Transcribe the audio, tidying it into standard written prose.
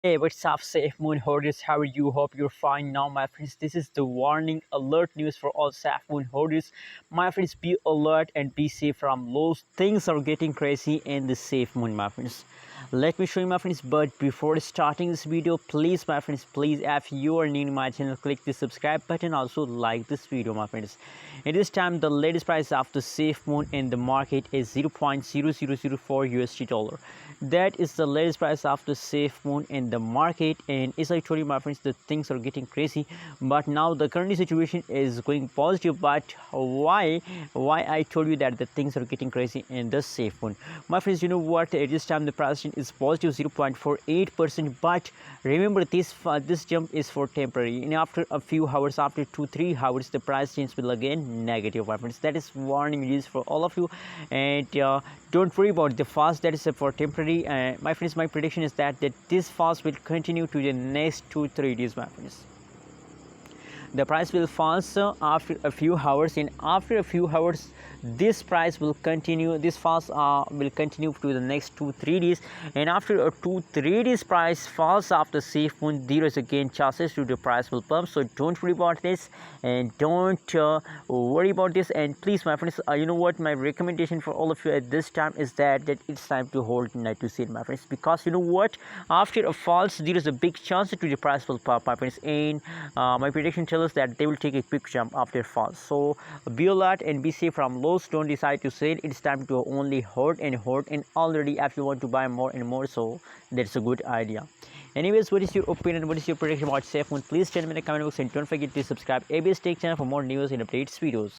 Hey, what's up, Safemoon Holders? How are you? Hope you're fine now, my friends. This is the warning alert news for all Safemoon Holders. My friends, be alert and be safe from lows. Things are getting crazy in the Safemoon, my friends. Let me show you, my friends. But before starting this video, please, my friends, please, if you are new to my channel, click the subscribe button. Also, like this video, my friends. At this time, the latest price of the Safemoon in the market is 0.0004 USD dollar. That is the latest price of the Safemoon in the market. And as I told you, my friends, the things are getting crazy. But now the current situation is going positive. But why I told you that the things are getting crazy in the Safemoon, my friends? You know what? At this time, the price is positive 0.48%. But remember, this jump is for temporary. And after a few hours, after 2-3 hours, the price change will again negative, my friends. That is warning news for all of you. And don't worry about the fast. That is for temporary. My friends, my prediction is that this fast will continue to the next 2-3 days, my friends. The price will fall after a few hours, and after a few hours this price will continue, this fast will continue to the next 2-3 days. And after a 2-3 days price falls after Safemoon, there is again chances to the price will pump. So don't worry about this, and don't worry about this. And please, my friends, you know what, my recommendation for all of you at this time is that it's time to hold night to see it, my friends, because you know what, after a falls there is a big chance to the price will pop, my friends. And my prediction tells us that they will take a quick jump after falls. So be alert and be safe from lows. Don't decide to sell. It's time to only hold and hold. And already, if you want to buy more and more, so that's a good idea. Anyways, what is your opinion? What is your prediction about Safemoon? Please tell me in the comment box, and don't forget to subscribe ABS Tech channel for more news and updates videos.